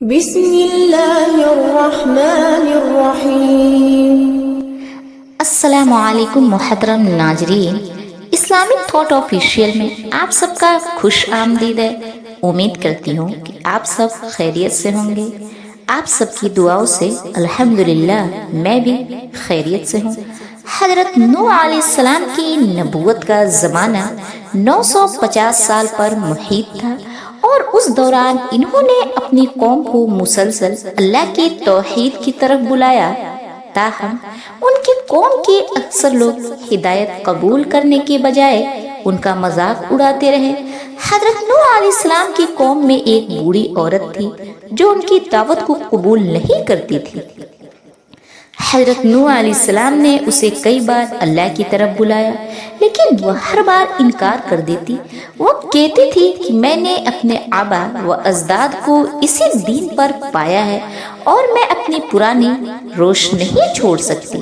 بسم اللہ الرحمن الرحیم۔ السلام علیکم محترم ناظرین، اسلامک تھاٹ آفیشیل میں آپ سب کا خوش آمدید ہے۔ امید کرتی ہوں کہ آپ سب خیریت سے ہوں گے۔ آپ سب کی دعاؤں سے الحمدللہ میں بھی خیریت سے ہوں۔ حضرت نوح علیہ السلام کی نبوت کا زمانہ 950 سال پر محیط تھا، اور اس دوران انہوں نے اپنی قوم کو مسلسل اللہ کی توحید کی طرف بلایا، تاہم ان کی قوم کے اکثر لوگ ہدایت قبول کرنے کے بجائے ان کا مذاق اڑاتے رہے۔ حضرت نوح علیہ السلام کی قوم میں ایک بوڑھی عورت تھی جو ان کی دعوت کو قبول نہیں کرتی تھی۔ حضرت نوح علیہ السلام نے اسے کئی بار اللہ کی طرف بلایا، لیکن وہ ہر بار انکار کر دیتی۔ وہ کہتی تھی کہ میں نے اپنے آبا و اجداد کو اسی دین پر پایا ہے اور میں اپنی پرانی روش نہیں چھوڑ سکتی۔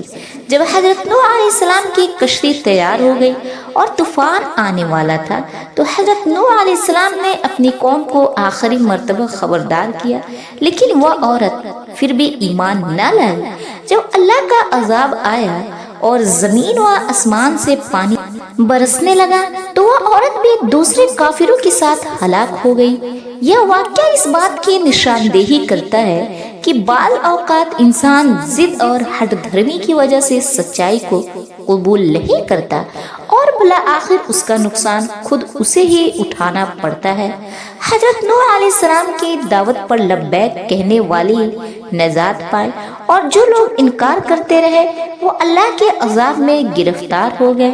جب حضرت نوح علیہ السلام کی کشتی تیار ہو گئی اور طوفان آنے والا تھا تو حضرت نوح علیہ السلام نے اپنی قوم کو آخری مرتبہ خبردار کیا، لیکن وہ عورت پھر بھی ایمان نہ لائی۔ جب اللہ کا عذاب آیا اور زمین و آسمان سے پانی برسنے لگا تو وہ عورت بھی دوسرے کافروں کے ساتھ ہلاک ہو گئی۔ یہ واقعہ اس بات کی نشاندہی کرتا ہے کہ بعض اوقات انسان ضد اور ہٹ دھرمی کی وجہ سے سچائی کو قبول نہیں کرتا اور بالآخر اس کا نقصان خود اسے ہی اٹھانا پڑتا ہے۔ حضرت نوح علیہ السلام کی دعوت پر لبیک کہنے والی نجات پائے، اور جو لوگ انکار کرتے رہے وہ اللہ کے عذاب میں گرفتار ہو گئے۔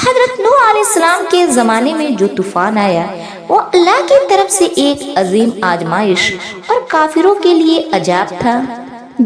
حضرت نوح علیہ السلام کے زمانے میں جو طوفان آیا وہ اللہ کی طرف سے ایک عظیم آزمائش اور کافروں کے لیے عذاب تھا۔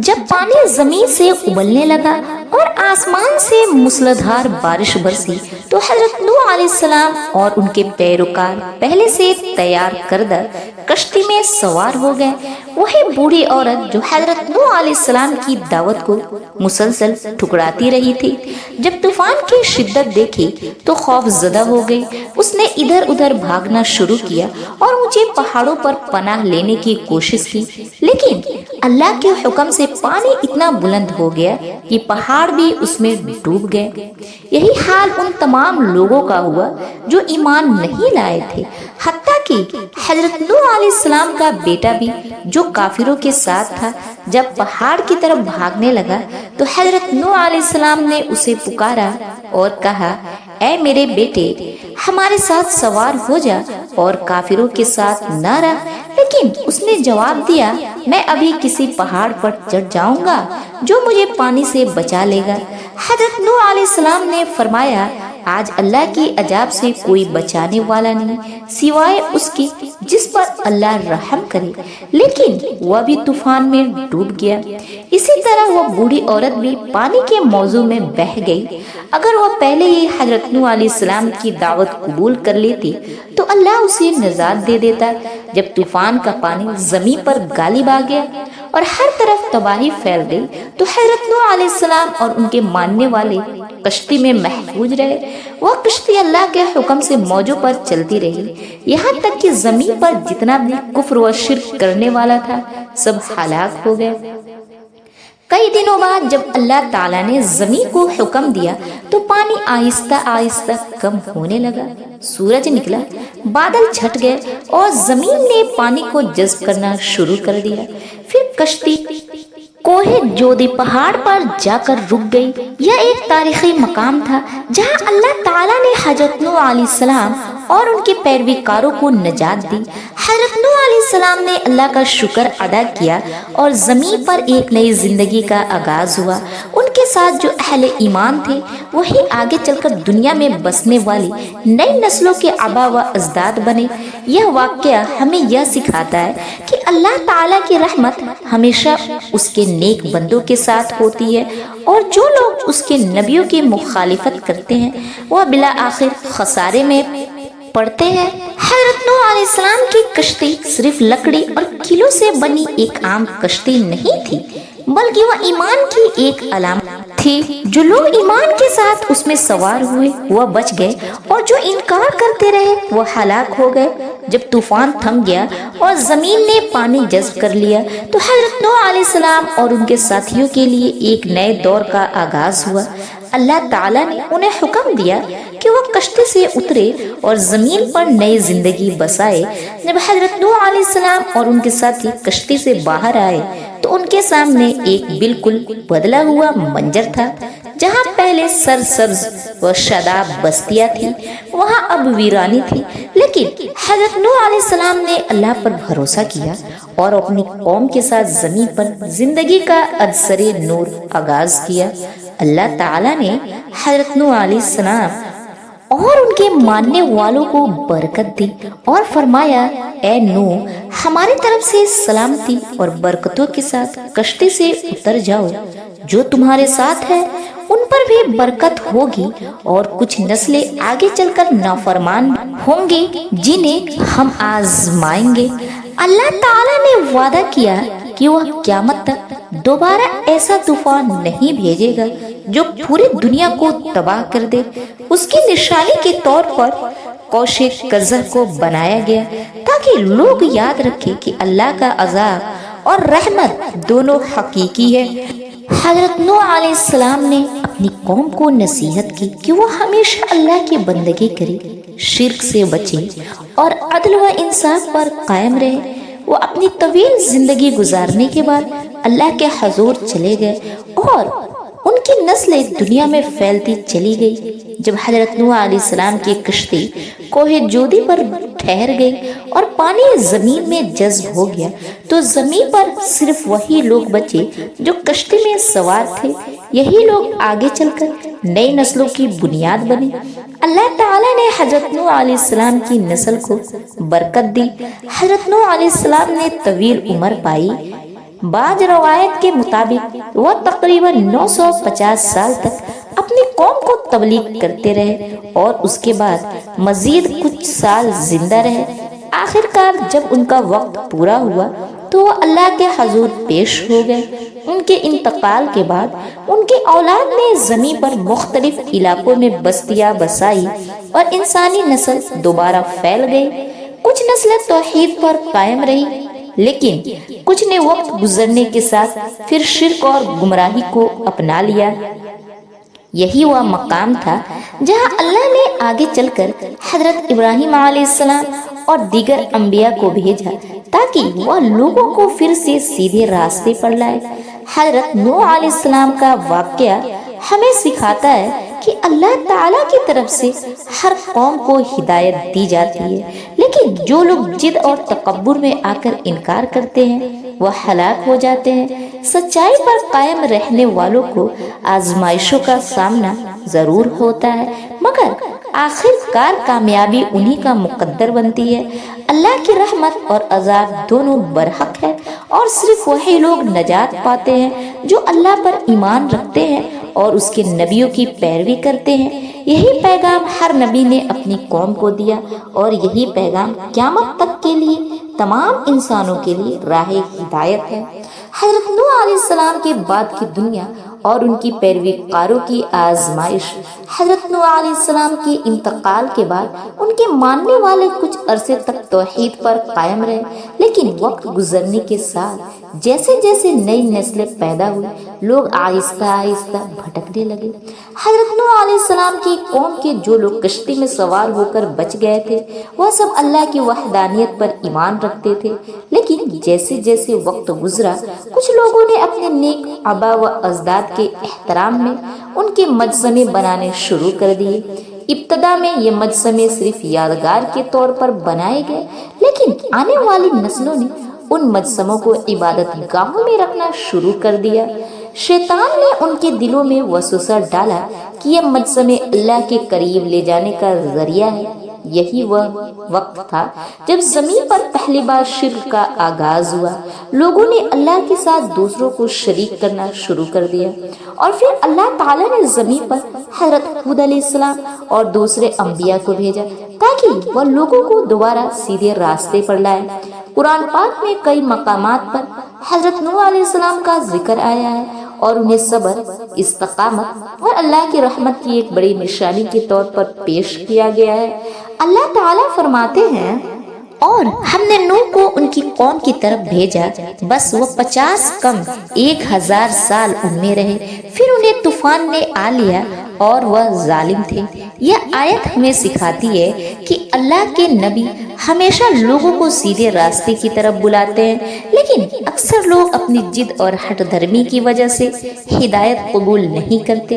جب پانی زمین سے ابلنے لگا اور آسمان سے موسلادھار بارش برسی تو حضرت نوح علیہ السلام اور ان کے پیروکار پہلے سے تیار کردہ کشتی میں سوار ہو گئے۔ وہی بوڑھی عورت جو حضرت نوح علیہ السلام کی دعوت کو مسلسل ٹھکراتی رہی تھی، جب طوفان کی شدت دیکھی تو خوف زدہ ہو گئی۔ اس نے ادھر ادھر بھاگنا شروع کیا اور اونچے پہاڑوں پر پناہ لینے کی کوشش کی، لیکن اللہ کے حکم سے پانی اتنا بلند ہو گیا کہ پہاڑ بھی اس میں ڈوب گئے۔ یہی حال ان تمام لوگوں کا ہوا جو ایمان نہیں لائے تھے، حتیٰ کہ حضرت نوح علیہ السلام کا بیٹا بھی جو کافروں کے ساتھ تھا جب پہاڑ کی طرف بھاگنے لگا تو حضرت نوح علیہ السلام نے اسے پکارا اور کہا، اے میرے بیٹے، ہمارے ساتھ سوار ہو جا اور کافروں کے ساتھ نہ رہ۔ لیکن اس نے جواب دیا، میں ابھی کسی پہاڑ پر چڑھ جاؤں گا جو مجھے پانی سے بچا لے گا۔ حضرت نوح علیہ السلام نے فرمایا، آج اللہ کی عذاب سے کوئی بچانے والا نہیں سوائے اس کے جس پر اللہ رحم کرے، لیکن وہ بھی طوفان میں ڈوب گیا۔ اسی طرح وہ بوڑھی عورت بھی پانی کے موضوع میں بہہ گئی۔ اگر وہ پہلے ہی حضرت نوح علیہ السلام کی دعوت قبول کر لیتی تو اللہ اسے نجات دے دیتا۔ جب طوفان کا پانی زمین پر غالب آ گیا اور ہر طرف تباہی پھیل گئی تو حضرت نوح علیہ السلام اور ان کے ماننے والے کشتی میں محفوظ رہے۔ وہ کشتی اللہ کے حکم سے موجوں پر چلتی رہی، یہاں تک کہ زمین پر جتنا بھی کفر و شرک کرنے والا تھا سب ہلاک ہو گئے۔ کئی دنوں بعد جب اللہ تعالیٰ نے زمین کو حکم دیا تو پانی آہستہ آہستہ کم ہونے لگا، سورج نکلا، بادل چھٹ گئے اور زمین نے پانی کو جذب کرنا شروع کر دیا۔ پھر کشتی کوہ جودی پہاڑ پر جا کر رک گئی۔ یہ ایک تاریخی مقام تھا جہاں اللہ تعالیٰ نے حضرت نوح علیہ السلام اور ان کے پیروکاروں کو نجات دی۔ حضرت نوح علیہ السلام نے اللہ کا شکر ادا کیا اور زمین پر ایک نئی زندگی کا آغاز ہوا۔ ان کے ساتھ جو اہل ایمان تھے وہی آگے چل کر دنیا میں بسنے والی نئی نسلوں کے آبا و اجداد بنے۔ یہ واقعہ ہمیں یہ سکھاتا ہے کہ اللہ تعالیٰ کی رحمت ہمیشہ اس کے نیک بندوں کے ساتھ ہوتی ہے، اور جو لوگ اس کے نبیوں کی مخالفت کرتے ہیں وہ بالآخر خسارے میں پڑھتے ہیں۔ حضرت نوح علیہ السلام کی کشتی صرف لکڑی اور کیلوں سے بنی ایک عام کشتی نہیں تھی، بلکہ وہ ایمان کی ایک علامت تھی۔ تھی۔ جو لوگ ایمان کے ساتھ اس میں سوار ہوئے وہ بچ گئے اور جو انکار کرتے رہے وہ ہلاک ہو گئے۔ جب طوفان تھم گیا اور زمین نے پانی جذب کر لیا تو حضرت نوح علیہ السلام اور ان کے ساتھیوں کے لیے ایک نئے دور کا آغاز ہوا۔ اللہ تعالیٰ نے انہیں حکم دیا کہ وہ کشتی سے اترے اور زمین پر نئی زندگی بسائے۔ جب حضرت نوح علیہ السلام اور ان کے ساتھی کشتی سے باہر آئے تو ان کے سامنے ایک بالکل بدلا ہوا منظر تھا۔ جہاں پہلے سرسبز و شاداب بستیاں تھیں وہاں اب ویرانی تھی، لیکن حضرت نوح علیہ السلام نے اللہ پر بھروسہ کیا اور اپنی قوم کے ساتھ زمین پر زندگی کا عنصر نور آغاز کیا۔ اللہ تعالیٰ نے حضرت نوح علیہ السلام اور ان کے ماننے والوں کو برکت دی اور فرمایا، اے نوح، ہماری طرف سے سلامتی اور برکتوں کے ساتھ کشتی سے اتر جاؤ۔ جو تمہارے ساتھ ہے ان پر بھی برکت ہوگی اور کچھ نسلیں آگے چل کر نافرمان ہوں گی جنہیں ہم آزمائیں گے۔ اللہ تعالیٰ نے وعدہ کیا کہ وہ قیامت تک دوبارہ ایسا طوفان نہیں بھیجے گا جو پوری دنیا کو تباہ کر دے۔ اس کی نشانی کے طور پر کوش قزح کو بنایا گیا تاکہ لوگ یاد رکھیں کہ اللہ کا عذاب اور رحمت دونوں حقیقی ہے۔ حضرت نوح علیہ السلام نے اپنی قوم کو نصیحت کی کہ وہ ہمیشہ اللہ کی بندگی کرے، شرک سے بچے اور عدل و انصاف پر قائم رہے۔ وہ اپنی طویل زندگی گزارنے کے بعد اللہ کے حضور چلے گئے اور ان کی نسلیں دنیا میں پھیلتی چلی گئی۔ جب حضرت نوح علیہ السلام کی کشتی کوہ جودی پر ٹھہر گئی اور پانی زمین میں جذب ہو گیا تو زمین پر صرف وہی لوگ بچے جو کشتی میں سوار تھے۔ یہی لوگ آگے چل کر نئی نسلوں کی بنیاد بنے۔ اللہ تعالیٰ نے حضرت نوح علیہ السلام کی نسل کو برکت دی۔ حضرت نوح علیہ السلام نے طویل عمر پائی۔ بعض روایت کے مطابق وہ تقریباً 950 سال تک اپنی قوم کو تبلیغ کرتے رہے اور اس کے بعد مزید کچھ سال زندہ رہے۔ آخر کار جب ان کا وقت پورا ہوا تو وہ اللہ کے حضور پیش ہو گئے۔ ان کے انتقال کے بعد ان کی اولاد نے زمین پر مختلف علاقوں میں بستیاں بسائی اور انسانی نسل دوبارہ پھیل گئی۔ کچھ نسلیں توحید پر قائم رہی لیکن کچھ نے وقت گزرنے کے ساتھ پھر شرک اور گمراہی کو اپنا لیا۔ یہی وہ مقام تھا جہاں اللہ نے آگے چل کر حضرت ابراہیم علیہ السلام اور دیگر انبیاء کو بھیجا تاکہ وہ لوگوں کو پھر سے سیدھے راستے پر لائے۔ حضرت نوح علیہ السلام کا واقعہ ہمیں سکھاتا ہے کہ اللہ تعالیٰ کی طرف سے ہر قوم کو ہدایت دی جاتی ہے، لیکن جو لوگ جد اور تکبر میں آ کر انکار کرتے ہیں وہ ہلاک ہو جاتے ہیں۔ سچائی پر قائم رہنے والوں کو آزمائشوں کا سامنا ضرور ہوتا ہے مگر آخر کار کامیابی انہی کا مقدر بنتی ہے۔ اللہ کی رحمت اور عذاب دونوں برحق ہے اور صرف وہی لوگ نجات پاتے ہیں جو اللہ پر ایمان رکھتے ہیں اور اس کے نبیوں کی پیروی کرتے ہیں۔ یہی پیغام ہر نبی نے اپنی قوم کو دیا اور یہی پیغام قیامت تک کے لیے تمام انسانوں کے لیے راہ ہدایت ہے۔ حضرت نوح علیہ السلام کے بعد کی دنیا اور ان کی پیروی کاروں کی آزمائش۔ حضرت نوح علیہ السلام کے انتقال کے بعد ان کے ماننے والے کچھ عرصے تک توحید پر قائم رہے، لیکن وقت گزرنے کے ساتھ جیسے جیسے نئی نسلیں پیدا ہوئی لوگ آہستہ آہستہ بھٹکنے لگے۔ حضرت نوح علیہ السلام کی قوم کے جو لوگ کشتی میں سوار ہو کر بچ گئے تھے وہ سب اللہ کی وحدانیت پر ایمان رکھتے تھے، لیکن جیسے جیسے وقت گزرا کچھ لوگوں نے اپنے نیک آبا و اجداد کے احترام میں ان کے مجسمے بنانے شروع کر دیے۔ ابتدا میں یہ مجسمے صرف یادگار کے طور پر بنائے گئے، لیکن آنے والی نسلوں نے ان مجسموں کو عبادت گاہوں میں رکھنا شروع کر دیا۔ شیطان نے ان کے دلوں میں وسوسہ ڈالا کہ یہ مجسمے اللہ کے قریب لے جانے کا ذریعہ ہے۔ یہی وہ وقت تھا جب زمین پر پہلی بار شرک کا آغاز ہوا۔ لوگوں نے اللہ کے ساتھ دوسروں کو شریک کرنا شروع کر دیا اور پھر اللہ تعالیٰ نے زمین پر حضرت ہود علیہ السلام اور دوسرے انبیاء کو بھیجا تاکہ وہ لوگوں کو دوبارہ سیدھے راستے پر لائے۔ قرآن پاک میں کئی مقامات پر حضرت نوح علیہ السلام کا ذکر آیا ہے اور انہیں صبر، استقامت اور اللہ کی رحمت کی ایک بڑی نشانی کے طور پر پیش کیا گیا ہے۔ اللہ تعالیٰ فرماتے ہیں، اور ہم نے نوح کو ان کی قوم کی طرف بھیجا، بس وہ 50 کم 1000 سال ان میں رہے، پھر انہیں طوفان نے آ لیا اور وہ ظالم تھے۔ یہ آیت ہمیں سکھاتی ہے کہ اللہ کے نبی ہمیشہ لوگوں کو سیدھے راستے کی طرف بلاتے ہیں، لیکن اکثر لوگ اپنی ضد اور ہٹ دھرمی کی وجہ سے ہدایت قبول نہیں کرتے۔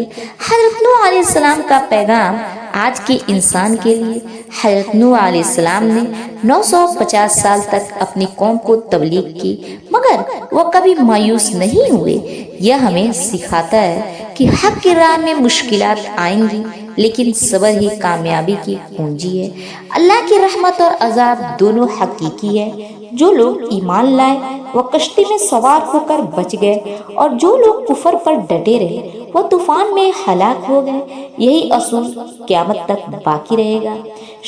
حضرت نوح علیہ السلام کا پیغام آج کے انسان کے لیے، حضرت نوح علیہ السلام نے 950 سال تک اپنی قوم کو تبلیغ کی، مگر وہ کبھی مایوس نہیں ہوئے۔ یہ ہمیں سکھاتا ہے کہ حق کی راہ میں مشکلات آئیں گی، لیکن صبر ہی کامیابی کی کنجی ہے۔ اللہ کی رحمت اور عذاب دونوں حقیقی ہے۔ جو لوگ ایمان لائے وہ کشتی میں سوار ہو کر بچ گئے، اور جو لوگ کفر پر ڈٹے رہے وہ طوفان میں ہلاک ہو گئے۔ یہی اصول قیامت تک باقی رہے گا۔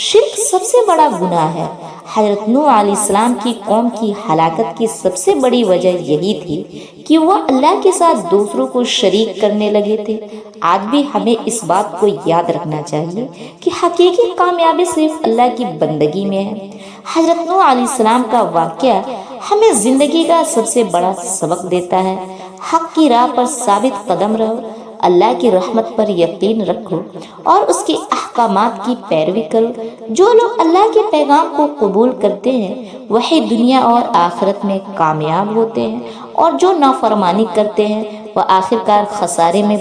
شرک سب سے بڑا گناہ ہے۔ حضرت نوح علیہ السلام کی قوم کی ہلاکت کی سب سے بڑی وجہ یہی تھی کہ وہ اللہ کے ساتھ دوسروں کو شریک کرنے لگے تھے۔ آج بھی ہمیں اس بات کو یاد رکھنا چاہیے کہ حقیقی کامیابی صرف اللہ کی بندگی میں ہے۔ حضرت نوح علیہ السلام کا واقعہ ہمیں زندگی کا سب سے بڑا سبق دیتا ہے۔ حق کی راہ پر ثابت قدم رہو، اللہ کی رحمت پر یقین رکھو اور اس کے احکامات کی پیروی کرو۔ جو لوگ اللہ کے پیغام کو قبول کرتے ہیں وہی دنیا اور آخرت میں کامیاب ہوتے ہیں، اور جو نافرمانی کرتے ہیں وہ آخرکار خسارے میں